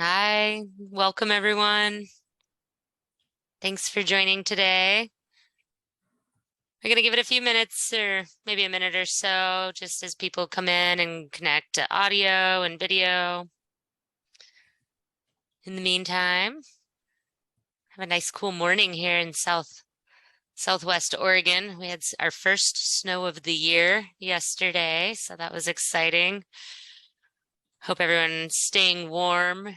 Hi, welcome everyone. Thanks for joining today. We're going to give it a few minutes or maybe a minute or so just as people come in and connect to audio and video. In the meantime, have a nice cool morning here in Southwest Oregon. We had our first snow of the year yesterday, so that was exciting. Hope everyone's staying warm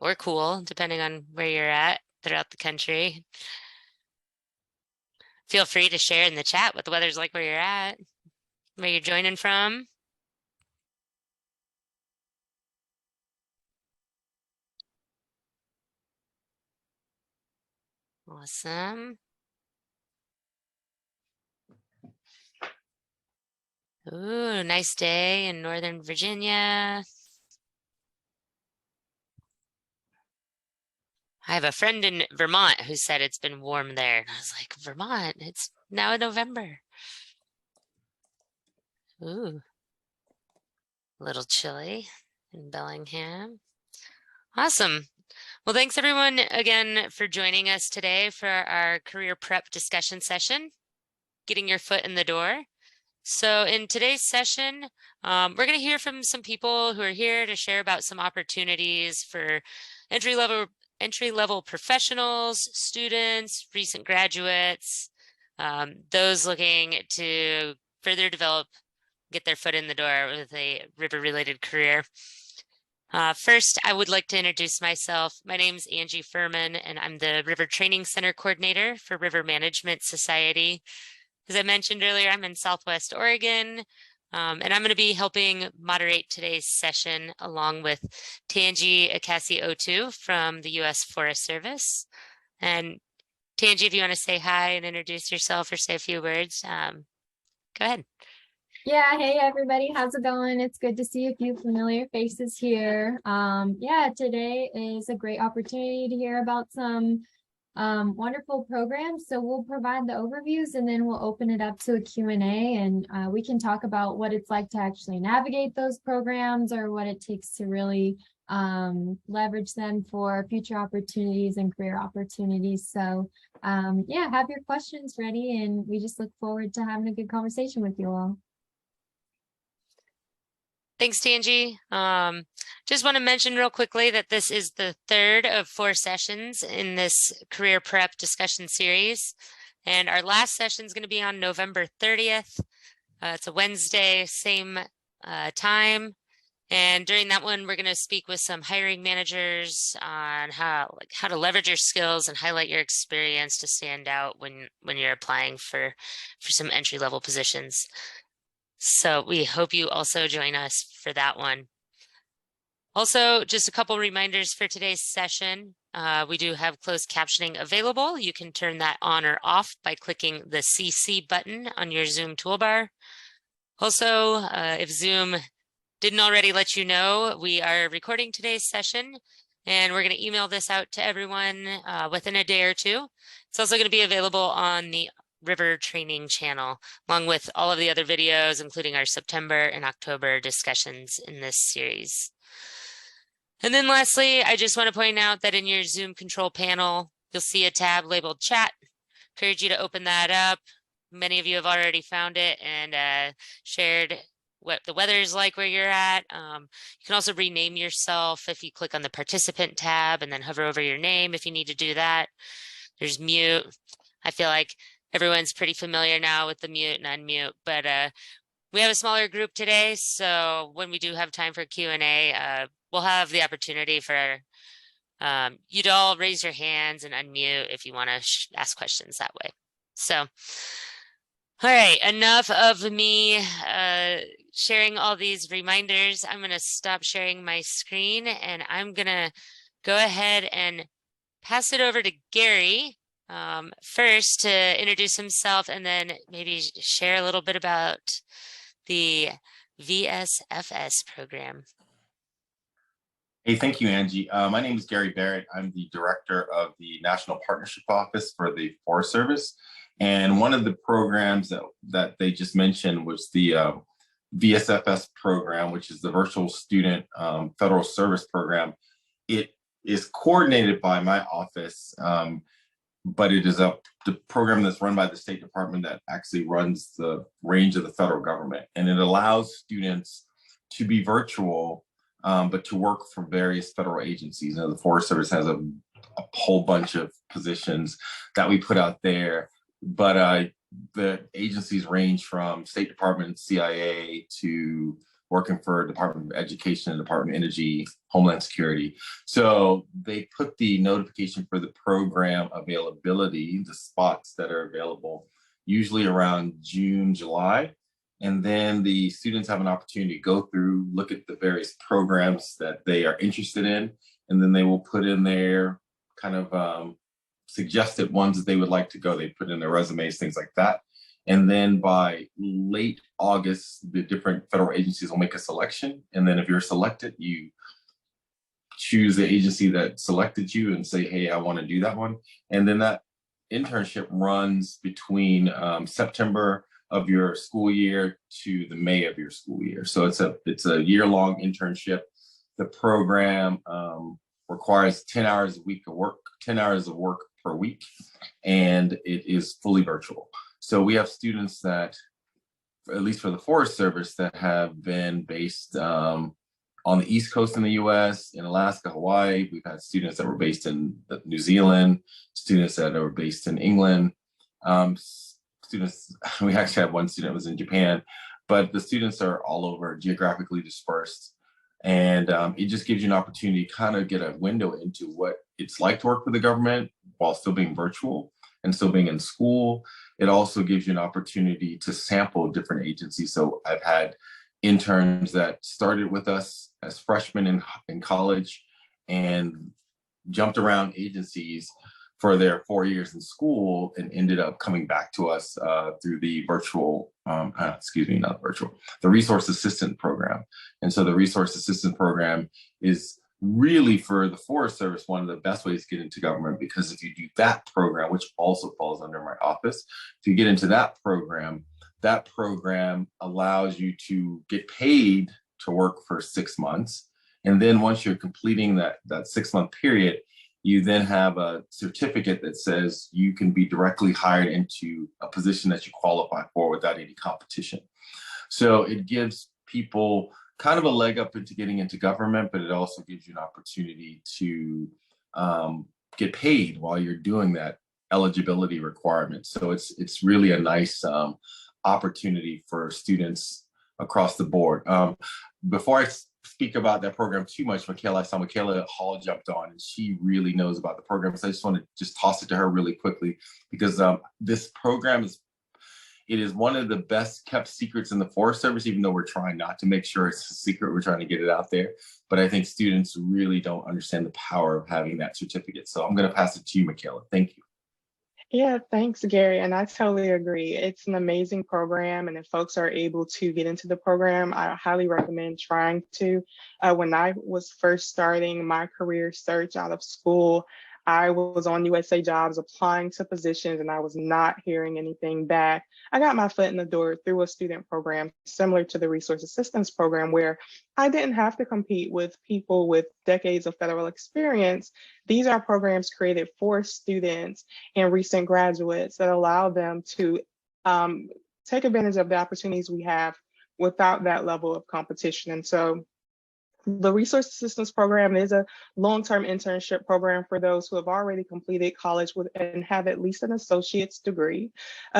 or cool, depending on where you're at throughout the country. Feel free to share in the chat what the weather's like where you're at, where you're joining from. Awesome. Ooh, nice day in Northern Virginia. I have a friend in Vermont who said it's been warm there. And I was like, Vermont, it's now November. Ooh, a little chilly in Bellingham. Awesome. Well, thanks everyone again for joining us today for our career prep discussion session, getting your foot in the door. So in today's session, we're going to hear from some people who are here to share about some opportunities for entry-level professionals, students, recent graduates, those looking to further develop, get their foot in the door with a river-related career. First, I would like to introduce myself. My name is Angie Furman, and I'm the River Training Center Coordinator for River Management Society. As I mentioned earlier, I'm in Southwest Oregon, and I'm going to be helping moderate today's session along with Tangy Ekasi-Otu from the U.S. Forest Service. And Tangy, if you want to say hi and introduce yourself or say a few words, go ahead. Yeah, hey everybody, how's it going? It's good to see a few familiar faces here. Yeah, today is a great opportunity to hear about some wonderful programs. So we'll provide the overviews and then we'll open it up to a Q&A and we can talk about what it's like to actually navigate those programs or what it takes to really leverage them for future opportunities and career opportunities. So yeah, have your questions ready and we just look forward to having a good conversation with you all. Thanks, Tangy. Just want to mention real quickly that this is the third of 4 sessions in this career prep discussion series. And our last session is going to be on November 30th. It's a Wednesday, same time. And during that one, we're going to speak with some hiring managers on how to leverage your skills and highlight your experience to stand out when you're applying for some entry-level positions. So we hope you also join us for that one. Also, just a couple reminders for today's session. We do have closed captioning available. You can turn that on or off by clicking the CC button on your Zoom toolbar. Also, if Zoom didn't already let you know, we are recording today's session and we're going to email this out to everyone within a day or two. It's also going to be available on the River Training channel, along with all of the other videos, including our September and October discussions in this series. And then lastly, I just want to point out that in your Zoom control panel, you'll see a tab labeled chat. Encourage you to open that up. Many of you have already found it and shared what the weather is like where you're at. You can also rename yourself if you click on the participant tab and then hover over your name if you need to do that. There's mute. I feel like everyone's pretty familiar now with the mute and unmute, but we have a smaller group today, so when we do have time for Q&A, we'll have the opportunity for you to all raise your hands and unmute if you want to ask questions that way. So, all right, enough of me sharing all these reminders. I'm going to stop sharing my screen and I'm going to go ahead and pass it over to Gary first to introduce himself and then maybe share a little bit about the VSFS program. Hey, thank you, Angie. My name is Gary Barrett. I'm the director of the National Partnership Office for the Forest Service. And one of the programs that they just mentioned was the VSFS program, which is the Virtual Student Federal Service Program. it is coordinated by my office, but it is the program that's run by the State Department that actually runs the range of the federal government. And it allows students to be virtual, but to work for various federal agencies. You know, the Forest Service has a whole bunch of positions that we put out there, but the agencies range from State Department, CIA, to working for Department of Education and Department of Energy, Homeland Security. So they put the notification for the program availability, the spots that are available, usually around June, July. And then the students have an opportunity to go through, look at the various programs that they are interested in, and then they will put in their kind of suggested ones that they would like to go. They put in their resumes, things like that. And then by late August, the different federal agencies will make a selection. And then if you're selected, you choose the agency that selected you and say, hey, I want to do that one. And then that internship runs between September of your school year to the May of your school year. So it's a year-long internship. The program requires 10 hours a week of work, 10 hours of work per week, and it is fully virtual. So we have students that, at least for the Forest Service, that have been based on the East Coast in the US, in Alaska, Hawaii. We've had students that were based in New Zealand, students that are based in England. We actually had one student that was in Japan, but the students are all over, geographically dispersed. And it just gives you an opportunity to kind of get a window into what it's like to work for the government while still being virtual and still being in school. It also gives you an opportunity to sample different agencies. So I've had interns that started with us as freshmen in college and jumped around agencies for their 4 years in school and ended up coming back to us through the the Resource Assistant Program. And so the Resource Assistant Program is really, for the Forest Service, one of the best ways to get into government, because if you do that program, which also falls under my office, if you get into that program allows you to get paid to work for 6 months. And then once you're completing that 6-month period, you then have a certificate that says you can be directly hired into a position that you qualify for without any competition. So it gives people kind of a leg up into getting into government, but it also gives you an opportunity to get paid while you're doing that eligibility requirement. So it's really a nice opportunity for students across the board. Before I speak about that program too much, I saw Michaela Hall jumped on, and she really knows about the program. So I just want to just toss it to her really quickly, because this program is one of the best kept secrets in the Forest Service, even though we're trying not to make sure it's a secret. We're trying to get it out there. But I think students really don't understand the power of having that certificate. So I'm going to pass it to you, Michaela. Thank you. Yeah, thanks, Gary. And I totally agree. It's an amazing program. And if folks are able to get into the program, I highly recommend trying to. When I was first starting my career search out of school, I was on USA Jobs applying to positions and I was not hearing anything back. I got my foot in the door through a student program similar to the Resource Assistance Program, where I didn't have to compete with people with decades of federal experience. These are programs created for students and recent graduates that allow them to take advantage of the opportunities we have without that level of competition. And so the Resource Assistance Program is a long-term internship program for those who have already completed college and have at least an associate's degree.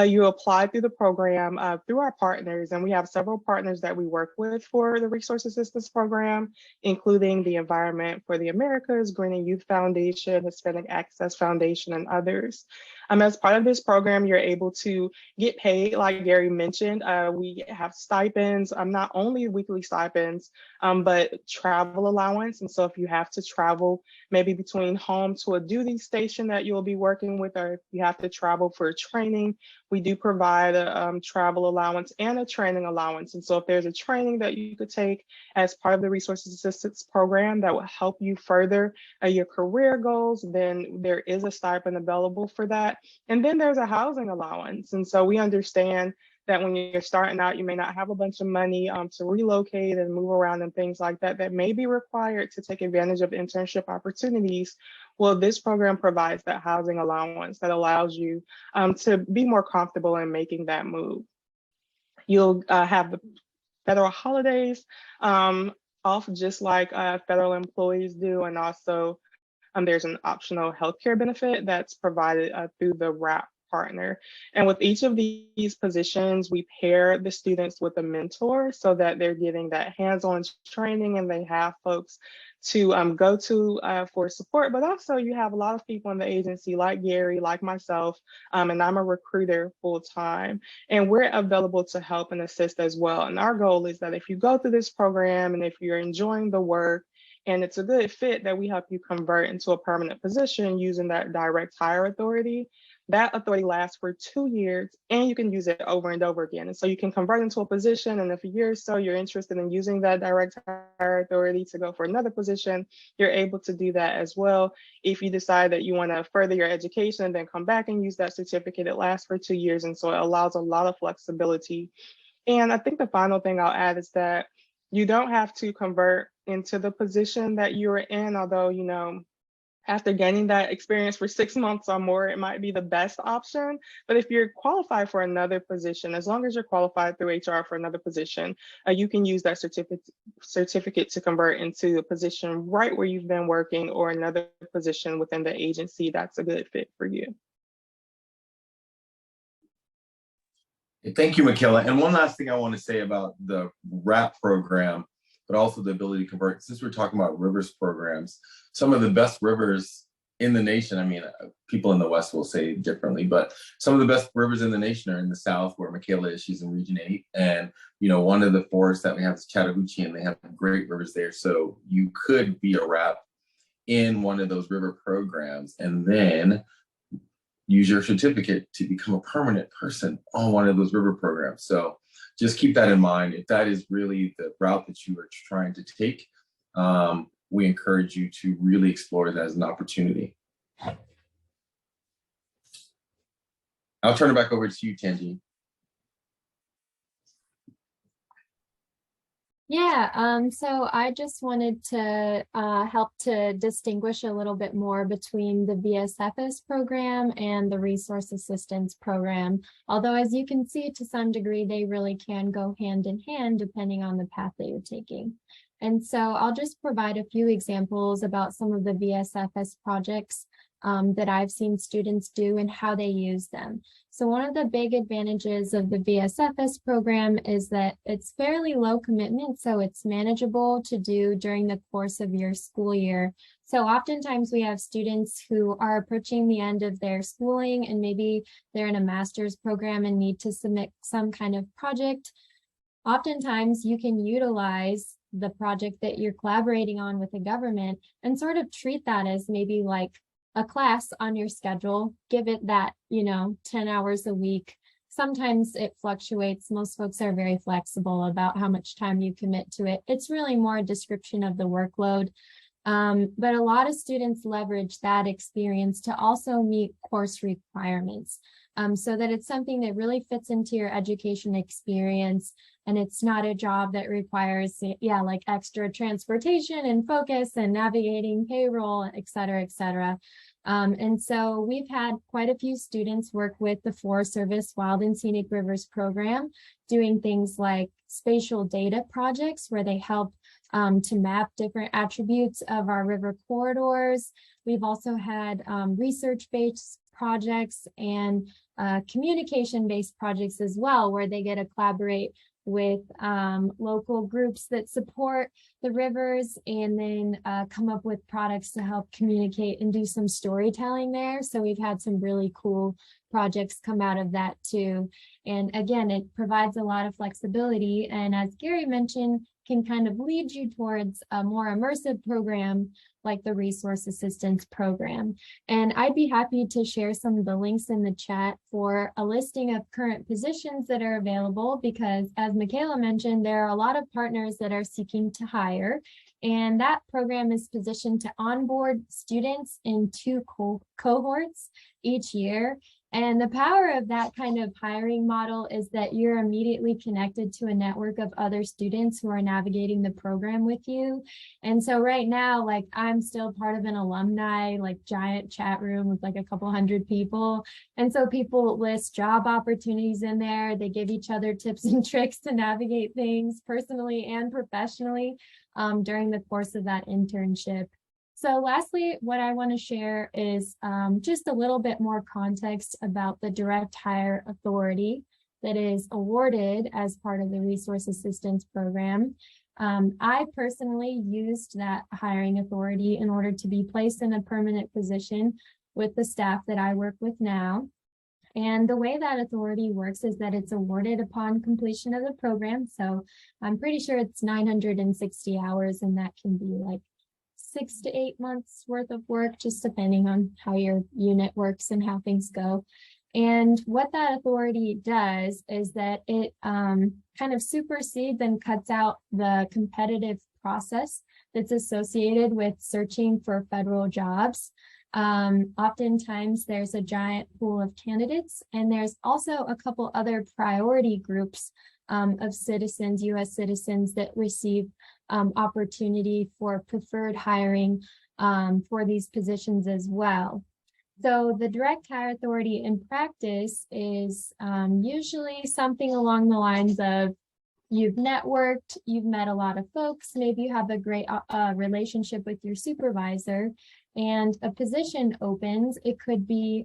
You apply through the program through our partners, and we have several partners that we work with for the Resource Assistance Program, including the Environment for the Americas, Green and Youth Foundation, Hispanic Access Foundation, and others. As part of this program, you're able to get paid, like Gary mentioned. We have stipends, not only weekly stipends, but travel allowance. And so if you have to travel maybe between home to a duty station that you'll be working with, or if you have to travel for training, we do provide a travel allowance and a training allowance. And so if there's a training that you could take as part of the Resource Assistance Program that will help you further your career goals, then there is a stipend available for that. And then there's a housing allowance. And so we understand that when you're starting out, you may not have a bunch of money to relocate and move around and things like that, that may be required to take advantage of internship opportunities. Well, this program provides that housing allowance that allows you to be more comfortable in making that move. You'll have the federal holidays off just like federal employees do, and also there's an optional healthcare benefit that's provided through the WRAP partner. And with each of these positions, we pair the students with a mentor so that they're getting that hands-on training and they have folks to go to for support, but also you have a lot of people in the agency like Gary, like myself, and I'm a recruiter full-time, and we're available to help and assist as well. And our goal is that if you go through this program and if you're enjoying the work, and it's a good fit, that we help you convert into a permanent position using that direct hire authority. That authority lasts for 2 years and you can use it over and over again. And so you can convert into a position, and if a year or so you're interested in using that direct hire authority to go for another position, you're able to do that as well. If you decide that you want to further your education, then come back and use that certificate. It lasts for 2 years, and so it allows a lot of flexibility. And I think the final thing I'll add is that you don't have to convert into the position that you're in, although, you know, after gaining that experience for 6 months or more, it might be the best option. But if you're qualified for another position, as long as you're qualified through HR for another position, you can use that certificate to convert into a position right where you've been working or another position within the agency that's a good fit for you. Thank you, Michaela. And one last thing I want to say about the WRAP program, but also the ability to convert. Since we're talking about rivers programs, some of the best rivers in the nation, I mean, people in the West will say differently, but some of the best rivers in the nation are in the South, where Michaela is. She's in Region 8. And, you know, one of the forests that we have is Chattahoochee, and they have great rivers there. So you could be a WRAP in one of those river programs and then use your certificate to become a permanent person on one of those river programs. So just keep that in mind. If that is really the route that you are trying to take, we encourage you to really explore that as an opportunity. I'll turn it back over to you, Tangy. Yeah, so I just wanted to help to distinguish a little bit more between the VSFS program and the Resource Assistance Program. Although, as you can see, to some degree, they really can go hand in hand depending on the path that you're taking. And so I'll just provide a few examples about some of the VSFS projects that I've seen students do and how they use them. So one of the big advantages of the VSFS program is that it's fairly low commitment, so it's manageable to do during the course of your school year. So oftentimes we have students who are approaching the end of their schooling and maybe they're in a master's program and need to submit some kind of project. Oftentimes you can utilize the project that you're collaborating on with the government and sort of treat that as maybe like a class on your schedule, give it that, 10 hours a week. Sometimes it fluctuates. Most folks are very flexible about how much time you commit to it. It's really more a description of the workload. But a lot of students leverage that experience to also meet course requirements, so that it's something that really fits into your education experience. And it's not a job that requires, like extra transportation and focus and navigating payroll, et cetera, et cetera. And so we've had quite a few students work with the Forest Service Wild and Scenic Rivers program, doing things like spatial data projects where they help to map different attributes of our river corridors. We've also had research-based projects and communication-based projects as well, where they get to collaborate with local groups that support the rivers and then come up with products to help communicate and do some storytelling there. So we've had some really cool projects come out of that too. And again, it provides a lot of flexibility. And as Gary mentioned, can kind of lead you towards a more immersive program like the Resource Assistance Program. And I'd be happy to share some of the links in the chat for a listing of current positions that are available, because as Michaela mentioned, there are a lot of partners that are seeking to hire. And that program is positioned to onboard students in 2 cohorts each year. And the power of that kind of hiring model is that you're immediately connected to a network of other students who are navigating the program with you. And so right now, like I'm still part of an alumni, like giant chat room with like a couple hundred people. And so people list job opportunities in there. They give each other tips and tricks to navigate things personally and professionally during the course of that internship. So lastly, what I want to share is just a little bit more context about the direct hire authority that is awarded as part of the resource assistance program. I personally used that hiring authority in order to be placed in a permanent position with the staff that I work with now. And the way that authority works is that it's awarded upon completion of the program. So I'm pretty sure it's 960 hours, and that can be like 6 to 8 months worth of work, just depending on how your unit works and how things go. And what that authority does is that it kind of supersedes and cuts out the competitive process that's associated with searching for federal jobs. Oftentimes there's a giant pool of candidates, and there's also a couple other priority groups of citizens, US citizens, that receive opportunity for preferred hiring for these positions as well. So the direct hire authority in practice is usually something along the lines of you've networked, you've met a lot of folks, maybe you have a great relationship with your supervisor, and a position opens. It could be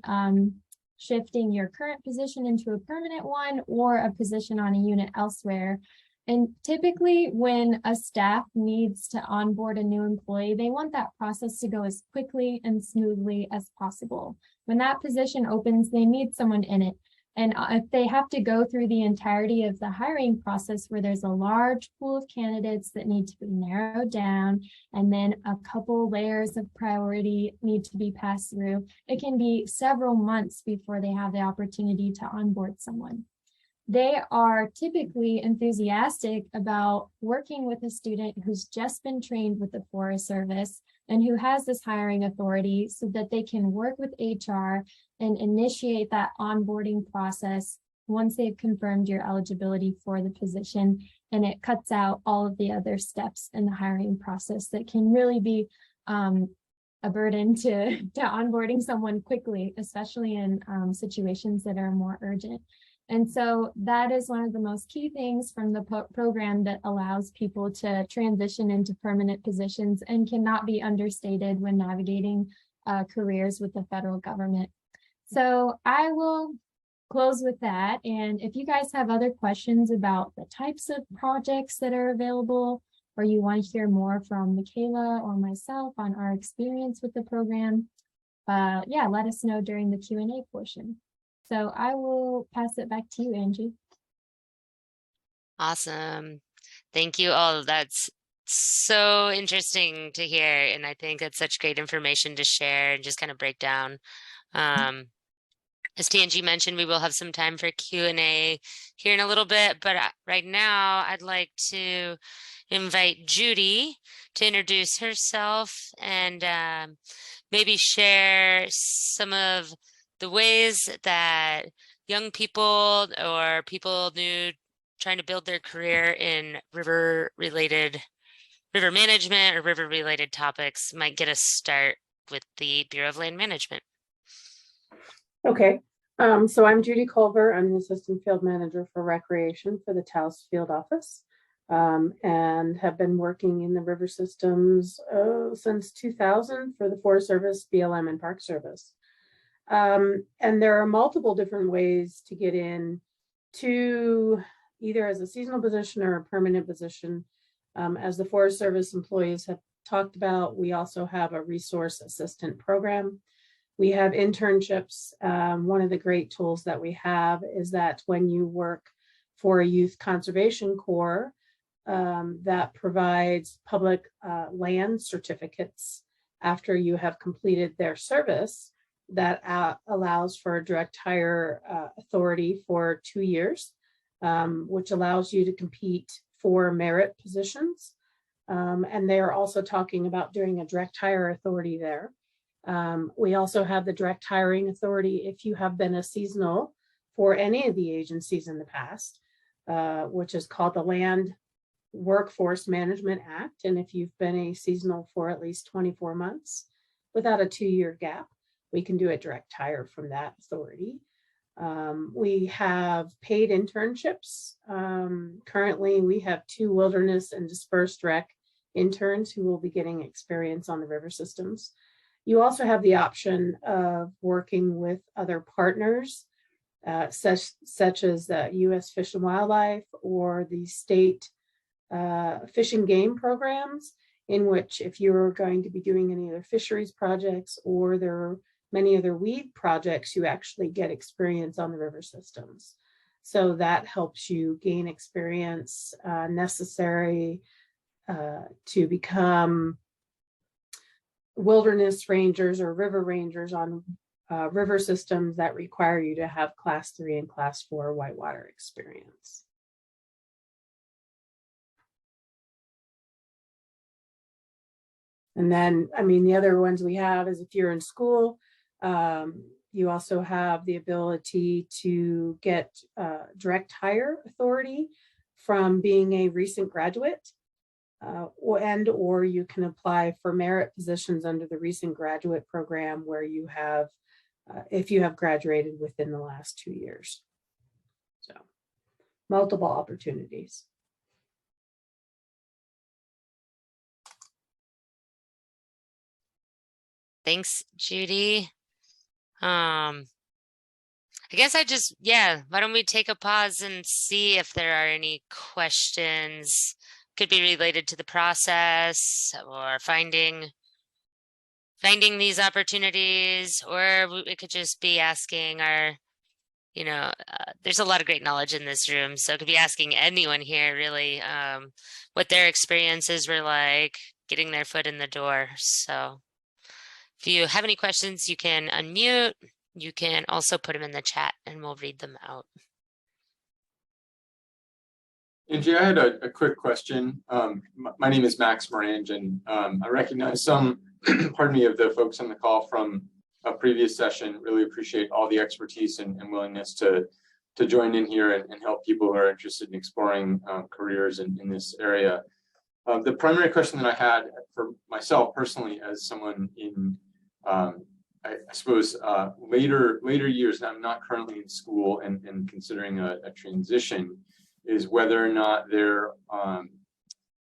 shifting your current position into a permanent one or a position on a unit elsewhere. And typically when a staff needs to onboard a new employee, they want that process to go as quickly and smoothly as possible. When that position opens, they need someone in it. And if they have to go through the entirety of the hiring process where there's a large pool of candidates that need to be narrowed down, and then a couple layers of priority need to be passed through, it can be several months before they have the opportunity to onboard someone. They are typically enthusiastic about working with a student who's just been trained with the Forest Service and who has this hiring authority so that they can work with HR and initiate that onboarding process once they've confirmed your eligibility for the position. And it cuts out all of the other steps in the hiring process that can really be a burden to onboarding someone quickly, especially in situations that are more urgent. And so that is one of the most key things from the program that allows people to transition into permanent positions and cannot be understated when navigating careers with the federal government. So I will close with that. And if you guys have other questions about the types of projects that are available, or you want to hear more from Michaela or myself on our experience with the program, yeah, let us know during the Q&A portion. So I will pass it back to you, Angie. Awesome. Thank you all. That's so interesting to hear. And I think it's such great information to share and just kind of break down. As Tangy mentioned, we will have some time for Q&A here in a little bit, but right now I'd like to invite Judy to introduce herself and maybe share some of the ways that young people or people new trying to build their career in river management or river related topics might get a start with the Bureau of Land Management. Okay, so I'm Judy Culver. I'm the Assistant Field Manager for Recreation for the Taos Field Office, and have been working in the river systems since 2000 for the Forest Service, BLM, and Park Service. And there are multiple different ways to get in to either as a seasonal position or a permanent position. As the Forest Service employees have talked about, we also have a resource assistant program. We have internships. One of the great tools that we have is that when you work for a youth conservation corps that provides public land certificates after you have completed their service, that allows for a direct hire authority for 2 years, which allows you to compete for merit positions. And they are also talking about doing a direct hire authority there. We also have the direct hiring authority if you have been a seasonal for any of the agencies in the past, which is called the Land Workforce Management Act. And if you've been a seasonal for at least 24 months without a 2-year gap, we can do a direct hire from that authority. We have paid internships. Currently, we have 2 wilderness and dispersed rec interns who will be getting experience on the river systems. You also have the option of working with other partners, such as the U.S. Fish and Wildlife or the state fish and game programs, in which if you're going to be doing any other fisheries projects or there are many other weed projects, you actually get experience on the river systems. So that helps you gain experience necessary to become wilderness rangers or river rangers on river systems that require you to have Class 3 and Class 4 whitewater experience. And then, I mean, the other ones we have is if you're in school, you also have the ability to get direct hire authority from being a recent graduate, or you can apply for merit positions under the recent graduate program where you have, if you have graduated within the last 2 years. So multiple opportunities. Thanks, Judy. I guess why don't we take a pause and see if there are any questions, could be related to the process or finding these opportunities, or it could just be asking our, there's a lot of great knowledge in this room. So it could be asking anyone here really what their experiences were like getting their foot in the door. So if you have any questions, you can unmute. You can also put them in the chat and we'll read them out. Angie, I had a quick question. My name is Max Morange, and I recognize some, pardon me, of the folks on the call from a previous session. Really appreciate all the expertise and willingness to join in here and help people who are interested in exploring careers in this area. The primary question that I had for myself personally, as someone in I suppose later years, and I'm not currently in school and considering a transition, is whether or not there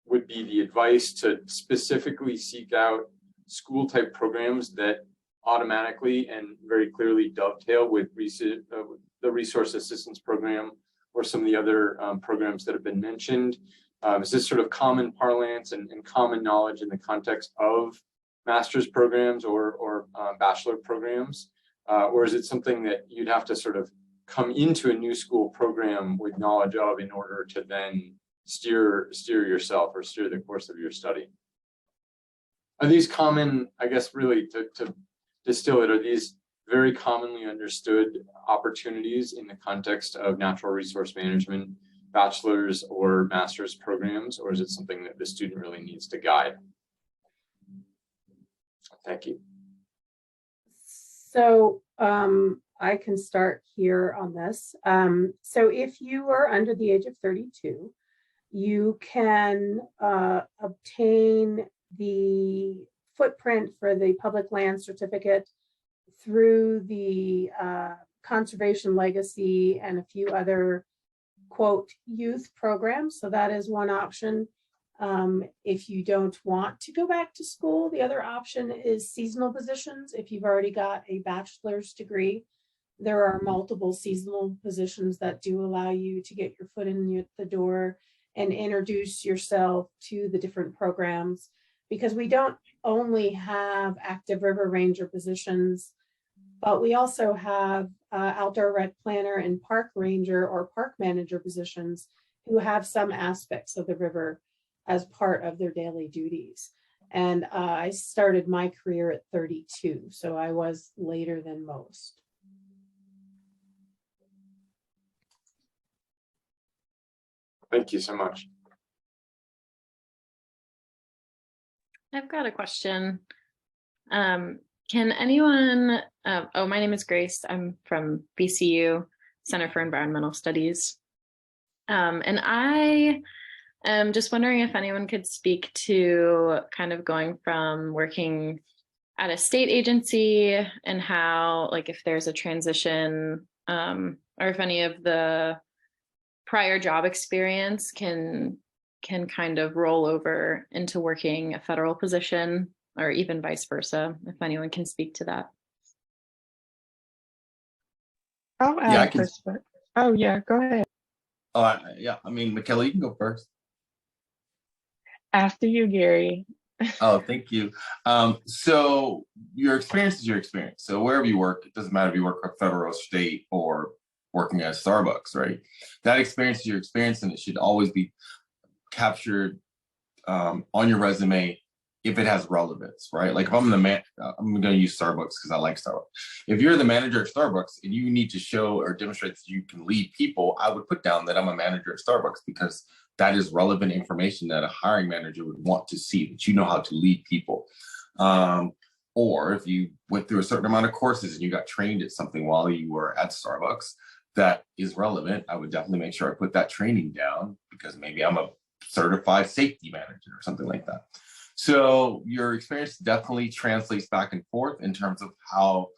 would be the advice to specifically seek out school type programs that automatically and very clearly dovetail with the resource assistance program or some of the other programs that have been mentioned. Is this sort of common parlance and common knowledge in the context of master's programs or bachelor programs? Or is it something that you'd have to sort of come into a new school program with knowledge of in order to then steer yourself or steer the course of your study? Are these common, I guess, really to distill it, are these very commonly understood opportunities in the context of natural resource management, bachelor's or master's programs, or is it something that the student really needs to guide? Thank you. So I can start here on this. So if you are under the age of 32, you can obtain the footprint for the public land certificate through the conservation legacy and a few other quote youth programs. So that is one option. If you don't want to go back to school, the other option is seasonal positions. If you've already got a bachelor's degree, there are multiple seasonal positions that do allow you to get your foot in the door and introduce yourself to the different programs, because we don't only have active river ranger positions, but we also have outdoor rec planner and park ranger or park manager positions who have some aspects of the river as part of their daily duties. And I started my career at 32, so I was later than most. Thank you so much. I've got a question. Can anyone, my name is Grace. I'm from BCU, Center for Environmental Studies. And I am just wondering if anyone could speak to kind of going from working at a state agency and how, like, if there's a transition, or if any of the prior job experience can kind of roll over into working a federal position, or even vice versa, if anyone can speak to that. I'll Yeah, I add can. perspective. Oh, yeah, go ahead. Yeah, I mean, Michaela, you can go first. After you, Gary. Oh, thank you. So your experience is your experience. So wherever you work, it doesn't matter if you work for federal, state, or working at Starbucks, right? That experience is your experience, and it should always be captured on your resume if it has relevance, right? Like if I'm I'm going to use Starbucks because I like Starbucks. If you're the manager at Starbucks and you need to show or demonstrate that you can lead people, I would put down that I'm a manager at Starbucks, because that is relevant information that a hiring manager would want to see, that you know how to lead people. Or if you went through a certain amount of courses and you got trained at something while you were at Starbucks that is relevant, I would definitely make sure I put that training down, because maybe I'm a certified safety manager or something like that. So your experience definitely translates back and forth in terms of how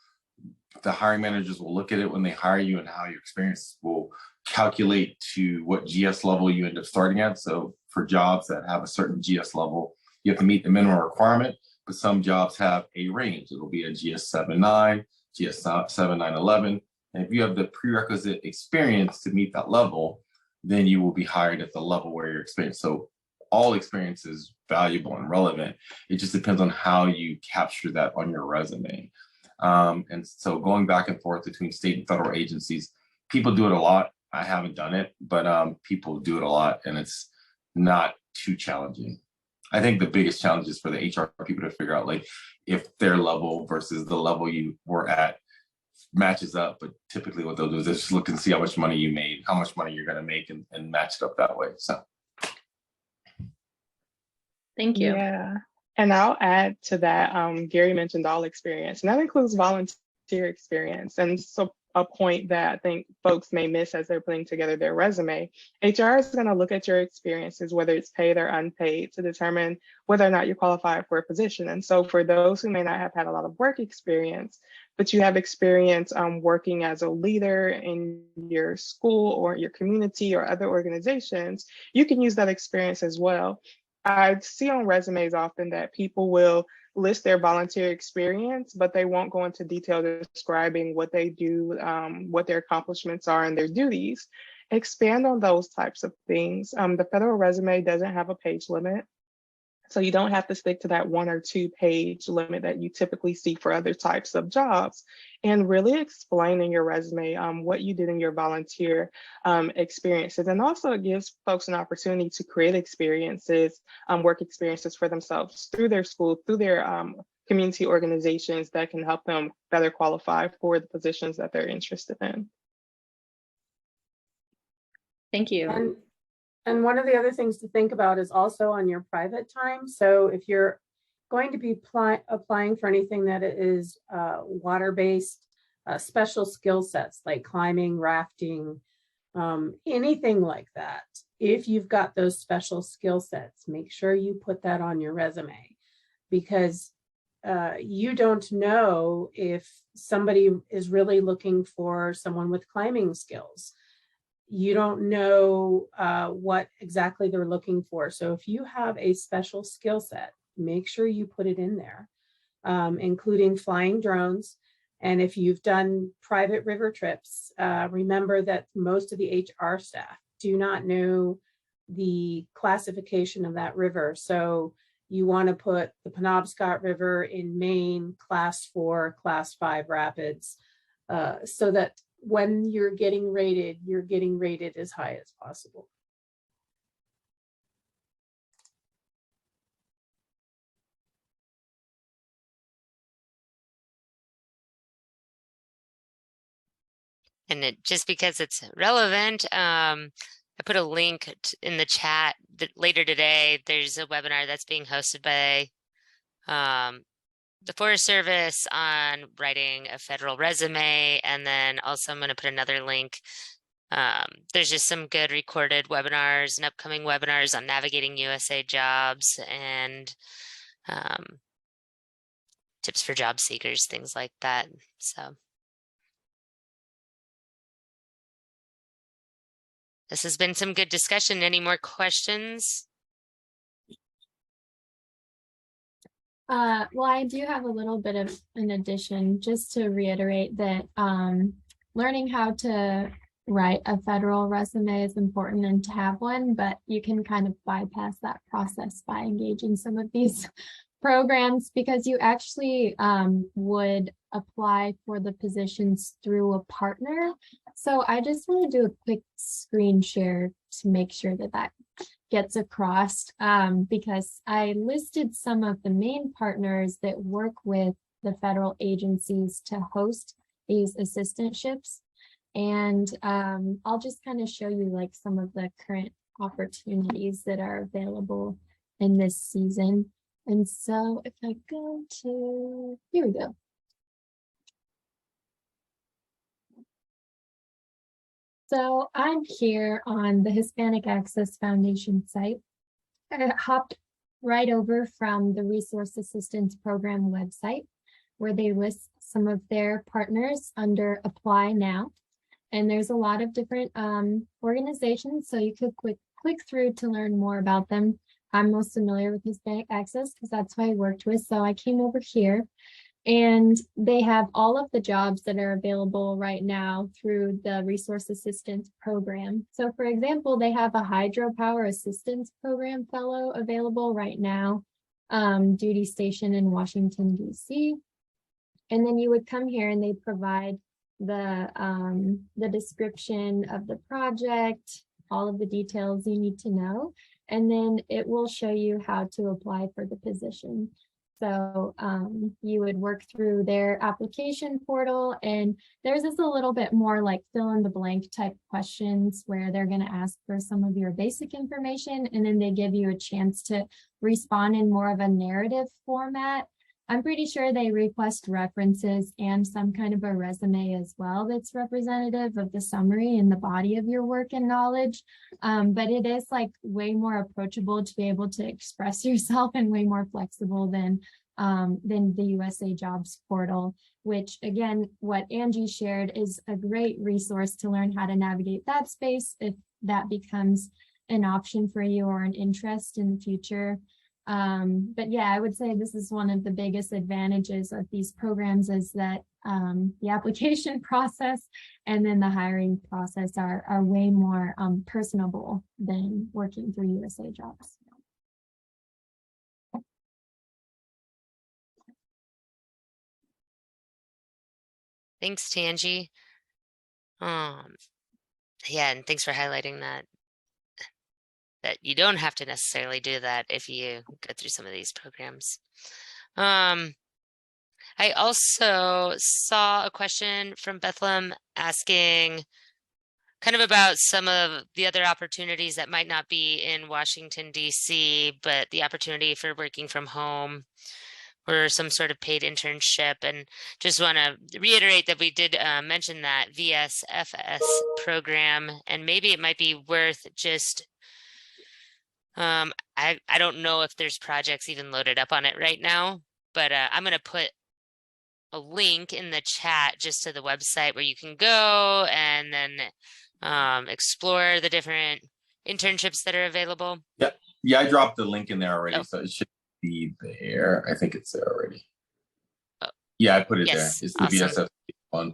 the hiring managers will look at it when they hire you, and how your experience will calculate to what GS level you end up starting at. So for jobs that have a certain GS level, you have to meet the minimum requirement, but some jobs have a range. It'll be a GS 7.9, GS 7.911. And if you have the prerequisite experience to meet that level, then you will be hired at the level where you're experienced. So all experience is valuable and relevant. It just depends on how you capture that on your resume. And so going back and forth between state and federal agencies, people do it a lot. I haven't done it, but people do it a lot, and it's not too challenging. I think the biggest challenge is for the HR people to figure out, like, if their level versus the level you were at matches up. But typically what they'll do is just look and see how much money you made, how much money you're going to make, and match it up that way. So Thank you. Yeah. And I'll add to that, Gary mentioned all experience, and that includes volunteer experience. And so a point that I think folks may miss as they're putting together their resume, HR is going to look at your experiences, whether it's paid or unpaid, to determine whether or not you're qualified for a position. And so for those who may not have had a lot of work experience, but you have experience working as a leader in your school or your community or other organizations, you can use that experience as well. I see on resumes often that people will list their volunteer experience, but they won't go into detail describing what they do, what their accomplishments are, and their duties. Expand on those types of things. The federal resume doesn't have a page limit, so you don't have to stick to that 1 or 2 page limit that you typically see for other types of jobs. And really explain in your resume what you did in your volunteer experiences. And also it gives folks an opportunity to create experiences, work experiences for themselves through their school, through their community organizations that can help them better qualify for the positions that they're interested in. Thank you. And one of the other things to think about is also on your private time. So if you're going to be applying for anything that is water-based, special skill sets like climbing, rafting, anything like that, if you've got those special skill sets, make sure you put that on your resume, because you don't know if somebody is really looking for someone with climbing skills. You don't know what exactly they're looking for. So if you have a special skill set, make sure you put it in there, including flying drones. And if you've done private river trips, remember that most of the HR staff do not know the classification of that river. So you want to put the Penobscot River in Maine, class 4, class 5 rapids, so that when you're getting rated as high as possible. And it just because it's relevant, I put a link in the chat that later today, there's a webinar that's being hosted by the Forest Service on writing a federal resume. And then also I'm going to put another link. There's just some good recorded webinars and upcoming webinars on navigating USA jobs and tips for job seekers, things like that. So this has been some good discussion. Any more questions? Well, I do have a little bit of an addition, just to reiterate that learning how to write a federal resume is important and to have one, but you can kind of bypass that process by engaging some of these programs, because you actually would apply for the positions through a partner. So I just want to do a quick screen share to make sure that that gets across, because I listed some of the main partners that work with the federal agencies to host these assistantships. And I'll just kind of show you like some of the current opportunities that are available in this season. And so if I go to, here we go. So I'm here on the Hispanic Access Foundation site. I hopped right over from the Resource Assistance Program website, where they list some of their partners under Apply Now. And there's a lot of different organizations, so you could click through to learn more about them. I'm most familiar with Hispanic Access because that's who I worked with. So I came over here, and they have all of the jobs that are available right now through the Resource Assistance Program. So for example, they have a Hydropower Assistance Program fellow available right now, duty station in Washington, D.C. And then you would come here and they provide the description of the project, all of the details you need to know, and then it will show you how to apply for the position. So you would work through their application portal, and theirs is a little bit more like fill in the blank type questions where they're going to ask for some of your basic information, and then they give you a chance to respond in more of a narrative format. I'm pretty sure they request references and some kind of a resume as well that's representative of the summary and the body of your work and knowledge. But it is like way more approachable to be able to express yourself, and way more flexible than the USA Jobs portal, which again, what Angie shared is a great resource to learn how to navigate that space if that becomes an option for you or an interest in the future. But yeah, I would say this is one of the biggest advantages of these programs, is that the application process and then the hiring process are way more personable than working through USA Jobs. Thanks, Tangy. Yeah, and thanks for highlighting that you don't have to necessarily do that if you go through some of these programs. I also saw a question from Bethlehem asking kind of about some of the other opportunities that might not be in Washington, D.C., but the opportunity for working from home or some sort of paid internship. And just want to reiterate that we did mention that VSFS program, and maybe it might be worth just I don't know if there's projects even loaded up on it right now, but I'm going to put a link in the chat just to the website where you can go and then explore the different internships that are available. Yeah, I dropped the link in there already, Oh. so it should be there. I think it's there already. Oh. Yeah, I put it Yes, there. It's the awesome. VSF one.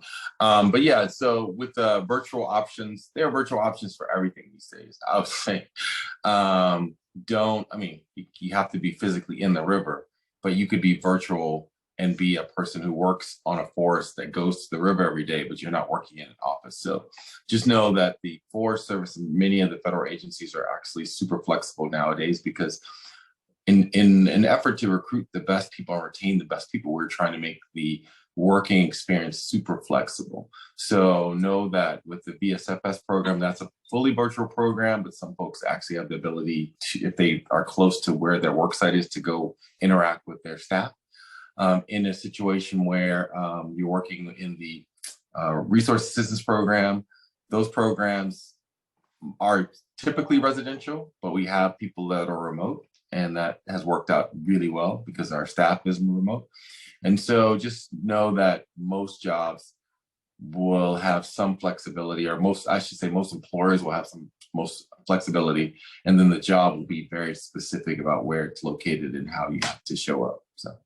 But yeah, so with the virtual options, there are virtual options for everything these days. I would say, you have to be physically in the river, but you could be virtual and be a person who works on a forest that goes to the river every day, but you're not working in an office. So just know that the Forest Service and many of the federal agencies are actually super flexible nowadays, because in an effort to recruit the best people and retain the best people, we're trying to make the working experience super flexible. So know that with the VSFS program, that's a fully virtual program, but some folks actually have the ability to, if they are close to where their work site is, to go interact with their staff. in a situation where you're working in the resource assistance program. Those programs are typically residential, but we have people that are remote, and that has worked out really well because our staff is remote. And so just know that most jobs will have some flexibility, or most employers will have most flexibility, and then the job will be very specific about where it's located and how you have to show up. So.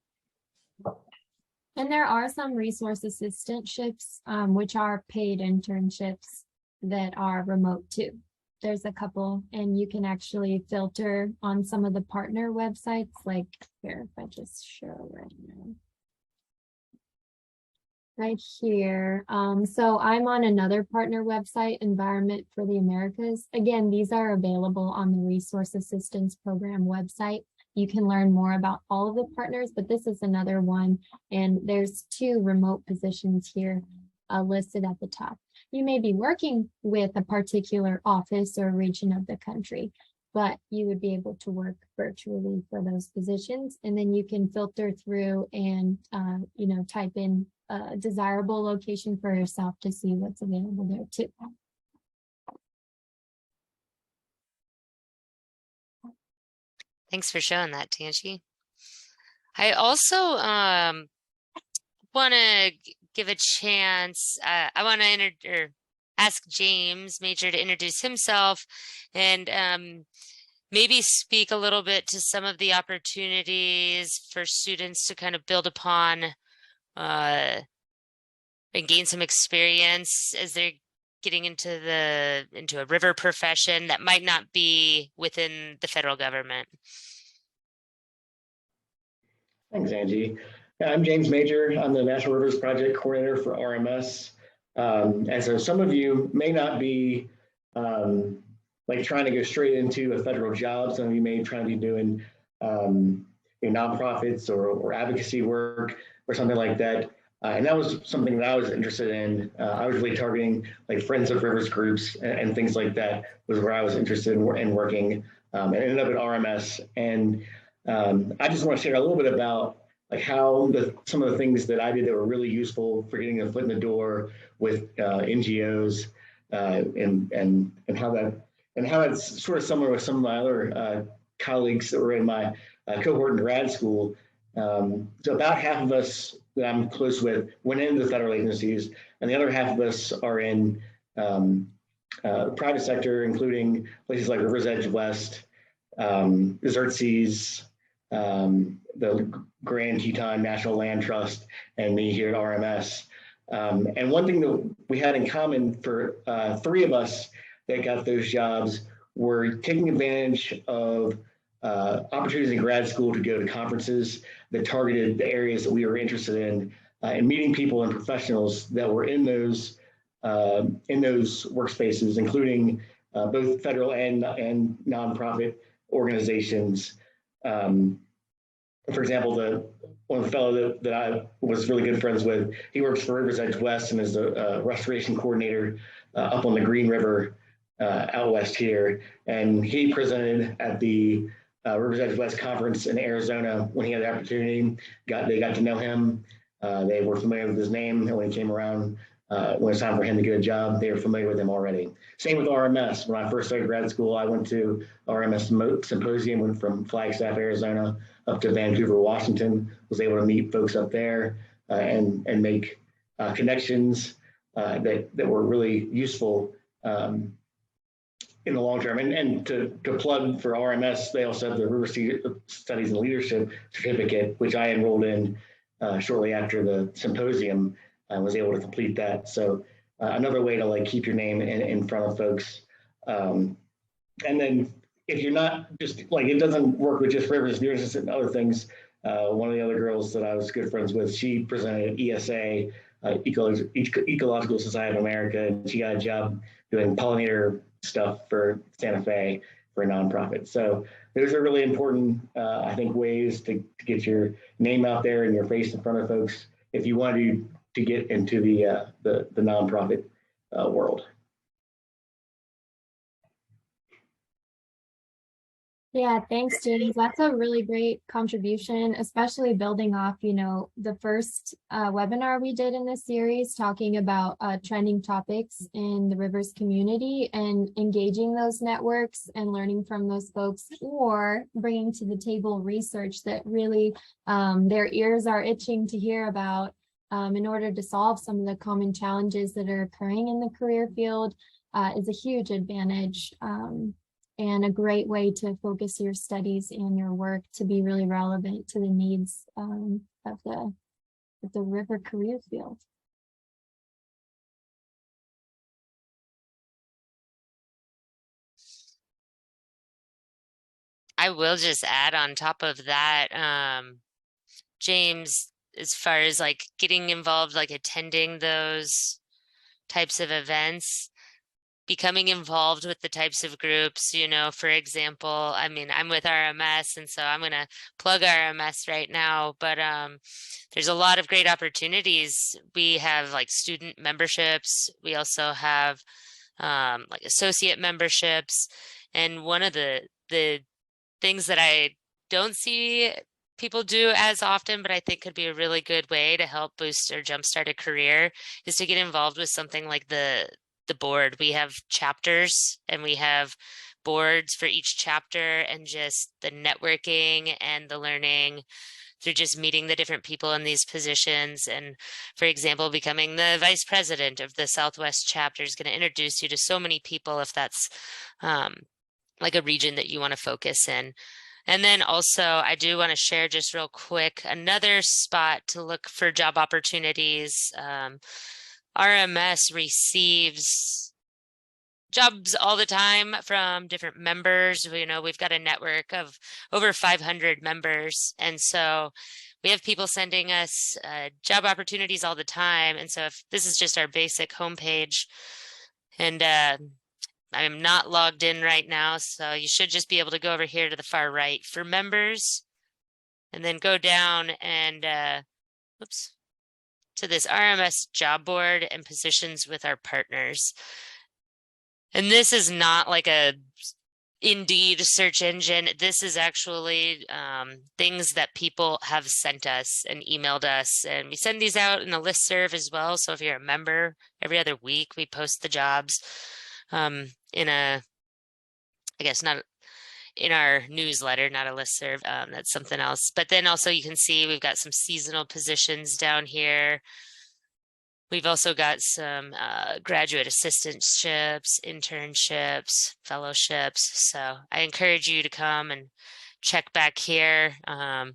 And there are some resource assistantships, which are paid internships that are remote too. There's a couple, and you can actually filter on some of the partner websites, like here, if I just show right now. Right here. So I'm on another partner website, Environment for the Americas. Again, these are available on the Resource Assistance Program website. You can learn more about all of the partners, but this is another one. And there's 2 remote positions here listed at the top. You may be working with a particular office or region of the country, but you would be able to work virtually for those positions. And then you can filter through and, type in a desirable location for yourself to see what's available there too. Thanks for showing that, Tangy. I also want to give a chance. I want to ask James Major to introduce himself and maybe speak a little bit to some of the opportunities for students to kind of build upon and gain some experience as they're getting into a river profession that might not be within the federal government. Thanks, Angie. I'm James Major. I'm the National Rivers Project Coordinator for RMS. And so some of you may not be trying to go straight into a federal job. Some of you may try to be doing nonprofits or advocacy work or something like that. And that was something that I was interested in. I was really targeting like Friends of Rivers groups and things like that was where I was interested in working, and ended up at RMS. And I just want to share a little bit about like how some of the things that I did that were really useful for getting a foot in the door with NGOs, and how that's sort of similar with some of my other colleagues that were in my cohort in grad school. So about half of us that I'm close with went into the federal agencies, and the other half of us are in private sector, including places like Rivers Edge West, Desert Seas, the Grand Teton National Land Trust, and me here at RMS. And one thing that we had in common for 3 of us that got those jobs were taking advantage of opportunities in grad school to go to conferences that targeted the areas that we were interested in, and meeting people and professionals that were in those workspaces, including both federal and nonprofit organizations. For example, one fellow that I was really good friends with, he works for Rivers Edge West and is a restoration coordinator up on the Green River out west here. And he presented at the Rivers Edge West conference in Arizona when he had the opportunity. They got to know him. They were familiar with his name, and when he came around, when it was time for him to get a job, they were familiar with him already. Same with RMS. When I first started grad school, I went to RMS Symposium, went from Flagstaff, Arizona, up to Vancouver, Washington, was able to meet folks up there and make connections that were really useful in the long term. And to plug for RMS, they also have the River Studies and Leadership Certificate, which I enrolled in shortly after the symposium. I was able to complete that. So another way to like keep your name in front of folks. And then if you're not just like, it doesn't work with just rivers, you're interested in other things. One of the other girls that I was good friends with, she presented at ESA, Ecological Society of America, and she got a job doing pollinator stuff for Santa Fe for a nonprofit. So those are really important, I think, ways to get your name out there and your face in front of folks if you want to get into the nonprofit world. Yeah, thanks, James. That's a really great contribution, especially building off, the first webinar we did in this series, talking about trending topics in the Rivers community and engaging those networks and learning from those folks, or bringing to the table research that really their ears are itching to hear about in order to solve some of the common challenges that are occurring in the career field is a huge advantage. And a great way to focus your studies and your work to be really relevant to the needs of the river career field. I will just add on top of that, James, as far as like getting involved, like attending those types of events, becoming involved with the types of groups, for example, I mean, I'm with RMS, and so I'm going to plug RMS right now, but there's a lot of great opportunities. We have like student memberships. We also have like associate memberships. And one of the things that I don't see people do as often, but I think could be a really good way to help boost or jumpstart a career, is to get involved with something like the board. We have chapters and we have boards for each chapter, and just the networking and the learning through just meeting the different people in these positions. And for example, becoming the vice president of the Southwest chapter is going to introduce you to so many people if that's like a region that you want to focus in. And then also, I do want to share just real quick another spot to look for job opportunities. RMS receives jobs all the time from different members. We've got a network of over 500 members. And so we have people sending us job opportunities all the time. And so if this is just our basic homepage, and I'm not logged in right now, so you should just be able to go over here to the far right for members, and then go down and oops, to this RMS job board and positions with our partners. And this is not like a Indeed search engine. This is actually things that people have sent us and emailed us, and we send these out in a listserv as well. So if you're a member, every other week we post the jobs in a, I guess not in our newsletter, not a listserv. That's something else. But then also you can see we've got some seasonal positions down here. We've also got some graduate assistantships, internships, fellowships. So I encourage you to come and check back here. Like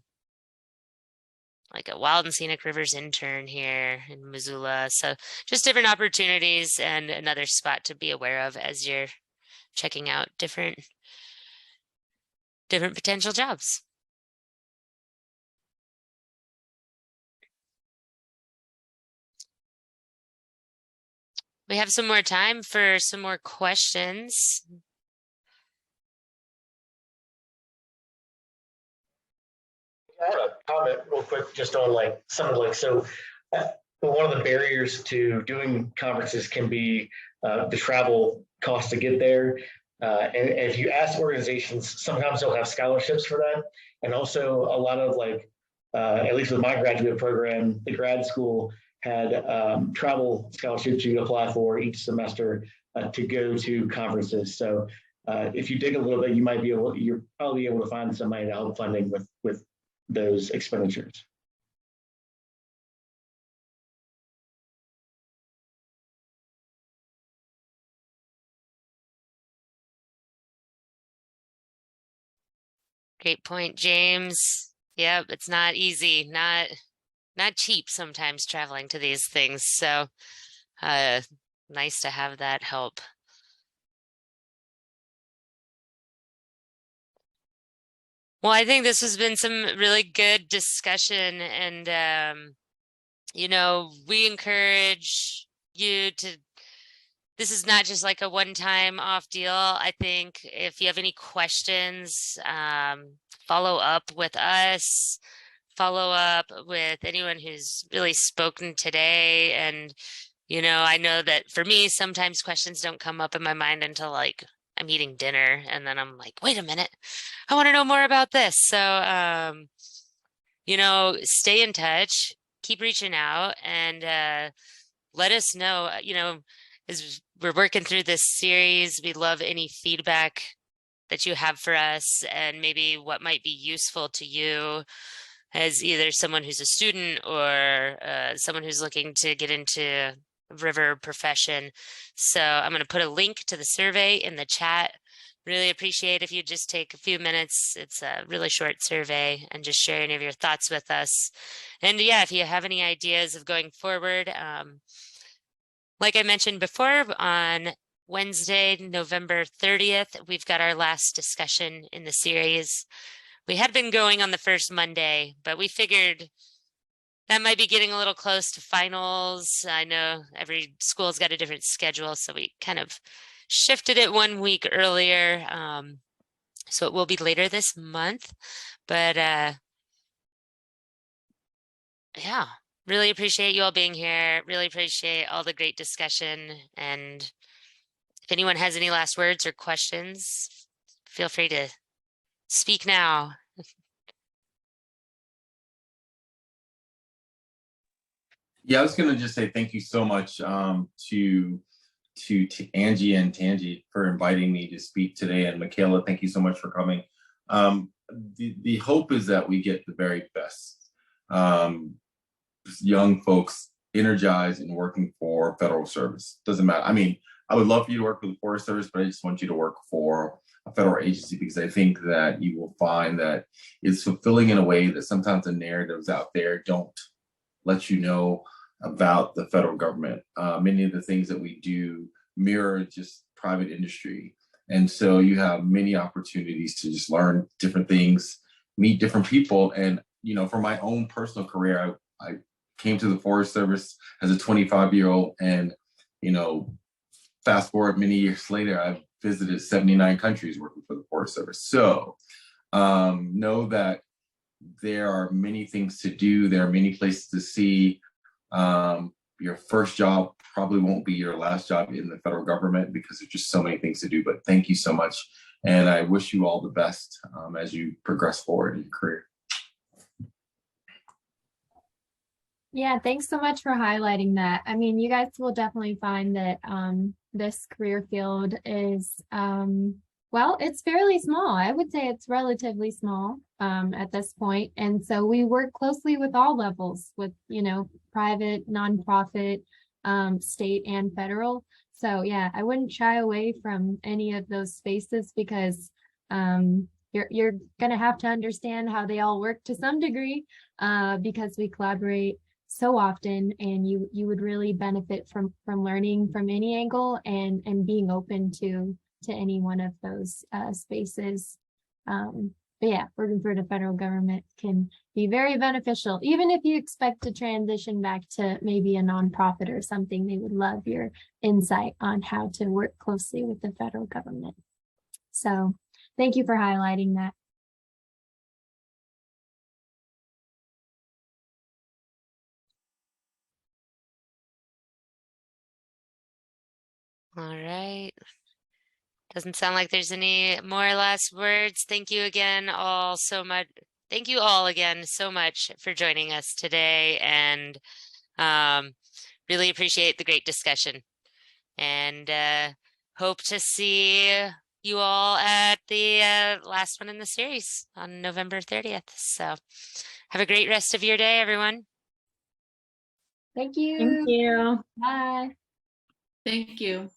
a Wild and Scenic Rivers intern here in Missoula. So just different opportunities and another spot to be aware of as you're checking out different potential jobs. We have some more time for some more questions. I have a comment real quick just on like some of like, so one of the barriers to doing conferences can be the travel cost to get there. And if you ask organizations, sometimes they'll have scholarships for that. And also a lot of like, at least with my graduate program, the grad school had travel scholarships you apply for each semester to go to conferences. So if you dig a little bit, you're probably able to find somebody to help funding with those expenditures. Great point, James. Yep, it's not easy, not cheap sometimes traveling to these things. So nice to have that help. Well, I think this has been some really good discussion, and we encourage you to, this is not just like a one-time off deal. I think if you have any questions, follow up with us, follow up with anyone who's really spoken today. And I know that for me, sometimes questions don't come up in my mind until like I'm eating dinner and then I'm like, wait a minute, I want to know more about this. So, stay in touch, keep reaching out, and let us know, as we're working through this series, we love any feedback that you have for us and maybe what might be useful to you as either someone who's a student or someone who's looking to get into river profession. So I'm going to put a link to the survey in the chat. Really appreciate if you just take a few minutes. It's a really short survey and just share any of your thoughts with us. And yeah, if you have any ideas of going forward, like I mentioned before, on Wednesday, November 30th, we've got our last discussion in the series. We had been going on the first Monday, but we figured that might be getting a little close to finals. I know every school's got a different schedule, so we kind of shifted it 1 week earlier. So it will be later this month, but yeah, really appreciate you all being here. Really appreciate all the great discussion. And if anyone has any last words or questions, feel free to speak now. Yeah, I was gonna just say thank you so much to Angie and Tangy for inviting me to speak today, and Michaela, thank you so much for coming. The hope is that we get the very best young folks energized and working for federal service. Doesn't matter. I mean, I would love for you to work for the Forest Service, but I just want you to work for a federal agency because I think that you will find that it's fulfilling in a way that sometimes the narratives out there don't let you know about the federal government. Many of the things that we do mirror just private industry. And so you have many opportunities to just learn different things, meet different people. And, for my own personal career, I came to the Forest Service as a 25-year-old and, fast forward many years later, I've visited 79 countries working for the Forest Service. So know that there are many things to do. There are many places to see. Your first job probably won't be your last job in the federal government because there's just so many things to do. But thank you so much. And I wish you all the best as you progress forward in your career. Yeah, thanks so much for highlighting that. I mean, you guys will definitely find that this career field is, well, it's fairly small. I would say it's relatively small at this point. And so we work closely with all levels with, private, nonprofit, state and federal. So yeah, I wouldn't shy away from any of those spaces because you're going to have to understand how they all work to some degree because we collaborate so often, and you would really benefit from learning from any angle and being open to any one of those spaces. But yeah, working for the federal government can be very beneficial. Even if you expect to transition back to maybe a nonprofit or something, they would love your insight on how to work closely with the federal government. So thank you for highlighting that. All right. Doesn't sound like there's any more last words. Thank you again all so much. Thank you all again so much for joining us today, and really appreciate the great discussion, and hope to see you all at the last one in the series on November 30th. So have a great rest of your day, everyone. Thank you. Thank you. Bye. Thank you.